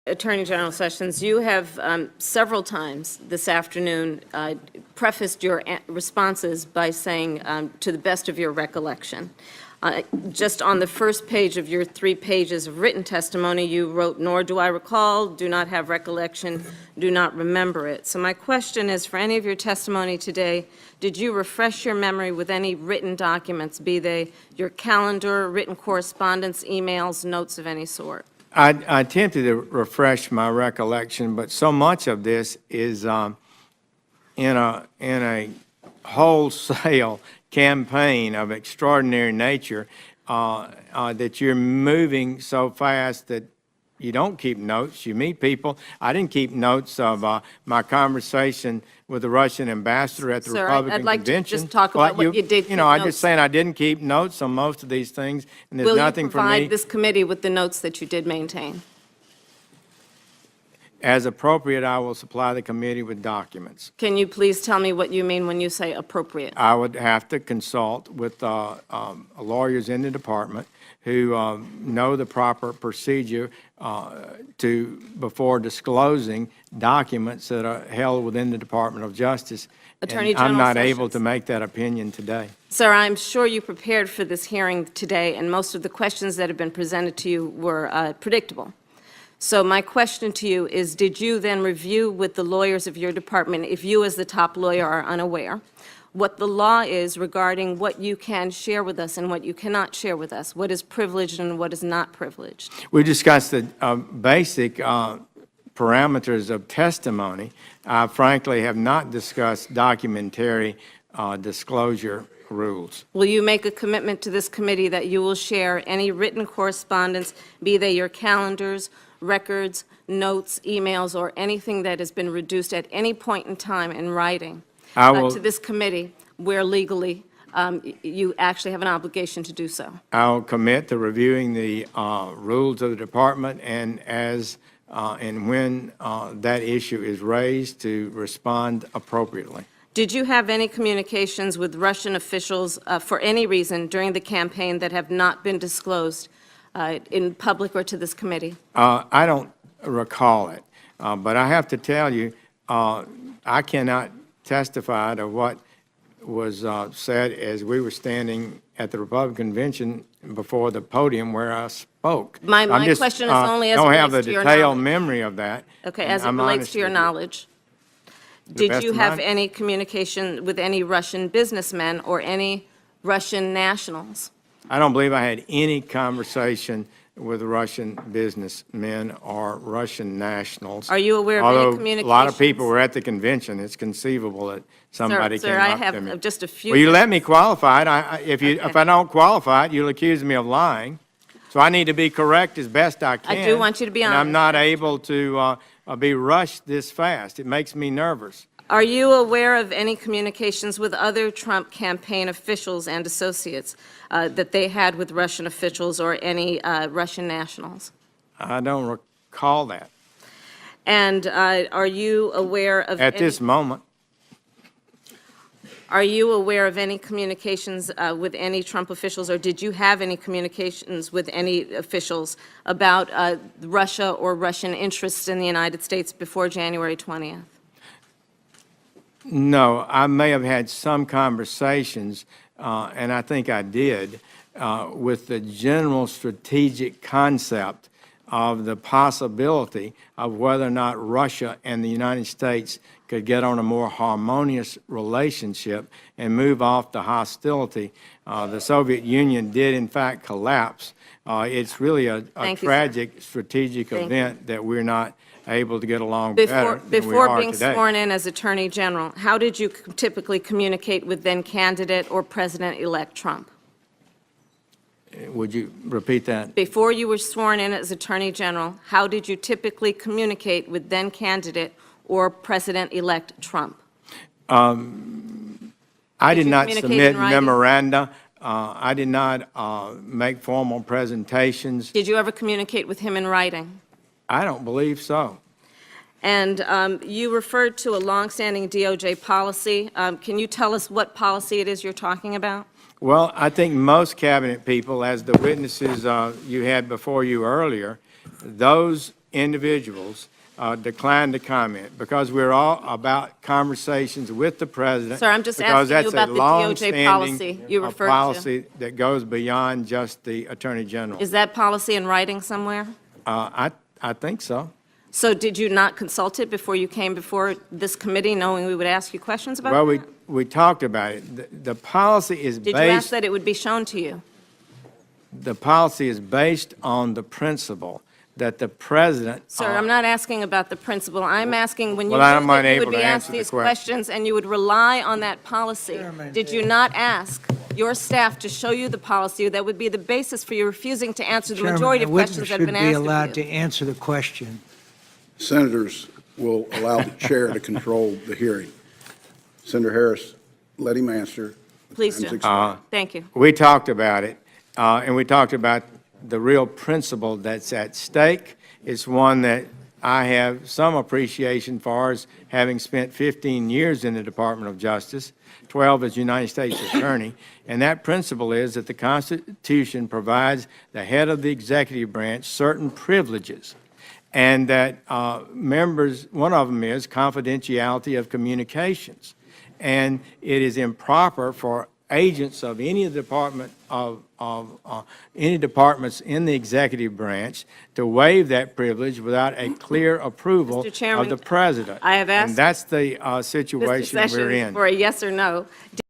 Attorney General Sessions, you have several times this afternoon prefaced your responses by saying, to the best of your recollection. Just on the first page of your 3 pages of written testimony, you wrote, "Nor do I recall, do not have recollection, do not remember it." So my question is, for any of your testimony today, did you refresh your memory with any written documents, be they your calendar, written correspondence, emails, notes of any sort? I attempted to refresh my recollection, but so much of this is in a wholesale campaign of extraordinary nature that you're moving so fast that you don't keep notes. You meet people. I didn't keep notes of my conversation with the Russian ambassador at the Republican I'd like convention. to just talk about what you did. I'm just saying I didn't keep notes on most of these things, and there's nothing for me. Will you provide this committee with the notes that you did maintain? As appropriate, I will supply the committee with documents. Can you please tell me what you mean when you say appropriate? I would have to consult with lawyers in the department who know the proper procedure before disclosing documents that are held within the Department of Justice. Attorney And General I'm not Sessions. able to make that opinion today. Sir, I'm sure you prepared for this hearing today, and most of the questions that have been presented to you were predictable. So my question to you is, did you then review with the lawyers of your department, if you as the top lawyer are unaware, what the law is regarding what you can share with us and what you cannot share with us, what is privileged and what is not privileged? We discussed the basic parameters of testimony. I frankly have not discussed documentary disclosure rules. Will you make a commitment to this committee that you will share any written correspondence, be they your calendars, records, notes, emails, or anything that has been reduced at any point in time in writing to this committee where legally you actually have an obligation to do so? I'll commit to reviewing the rules of the department, and as and when that issue is raised, to respond appropriately. Did you have any communications with Russian officials for any reason during the campaign that have not been disclosed in public or to this committee? I don't recall it, but I have to tell you, I cannot testify to what was said as we were standing at the Republican convention before the podium where I spoke. My question is only as it relates to your knowledge. I don't have the detailed memory of that. Okay, as it relates to your knowledge. Did you have any communication with any Russian businessmen or any Russian nationals? I don't believe I had any conversation with Russian businessmen or Russian nationals. Are you aware of any communications? Although a lot of people were at the convention, it's conceivable that somebody came Sir, up I to me. have just a few. Well, you let me qualify it. If I don't qualify it, you'll accuse me of lying. So I need to be correct as best I can. I do want you to be honest. And I'm not able to be rushed this fast. It makes me nervous. Are you aware of any communications with other Trump campaign officials and associates that they had with Russian officials or any Russian nationals? I don't recall that. And are you aware of At this moment. Are you aware of any communications with any Trump officials, or did you have any communications with any officials about Russia or Russian interests in the United States before January 20th? No, I may have had some conversations, and I think I did, with the general strategic concept of the possibility of whether or not Russia and the United States could get on a more harmonious relationship and move off the hostility. The Soviet Union did, in fact, collapse. It's really a tragic strategic event that we're not able to get along better than we are Before being today. sworn in as Attorney General, how did you typically communicate with then-candidate or President-elect Trump? Would you repeat that? Before you were sworn in as Attorney General, how did you typically communicate with then-candidate or President-elect Trump? I did not communicate submit in writing? memoranda. I did not make formal presentations. Did you ever communicate with him in writing? I don't believe so. And you referred to a longstanding DOJ policy. Can you tell us what policy it is you're talking about? Well, I think most cabinet people, as the witnesses you had before you earlier, those individuals declined to comment because we're all about conversations with the president. Sir, I'm just because asking you that's about a the DOJ policy long-standing, you referred to. policy that goes beyond just the Attorney General. Is that policy in writing somewhere? I think so. So did you not consult it before you came before this committee, knowing we would ask you questions about Well, it? we talked about it. The policy is Did you ask based, that it would be shown to you? the policy is based on the principle that the president. Sir, I'm not asking about the principle. I'm asking when you Well, I'm knew that you unable would be to asked answer the these question. questions and you would rely on that policy, did you not ask your staff to show you the policy that would be the basis for you refusing to answer the majority of questions that have been Chairman, a witness should be allowed asked to of you? answer the question. Senators will allow the chair to control the hearing. Senator Harris, let him answer. Please Time's do. expired. Thank you. We talked about it, and we talked about the real principle that's at stake. It's one that I have some appreciation for, as having spent 15 years in the Department of Justice, 12 as United States Attorney, and that principle is that the Constitution provides the head of the executive branch certain privileges, and that members, one of them is confidentiality of communications. And it is improper for agents of any department any departments in the executive branch to waive that privilege without a clear approval Mr. Chairman, of the president. I have asked And that's the Mr. situation we're Sessions in. for a yes or no.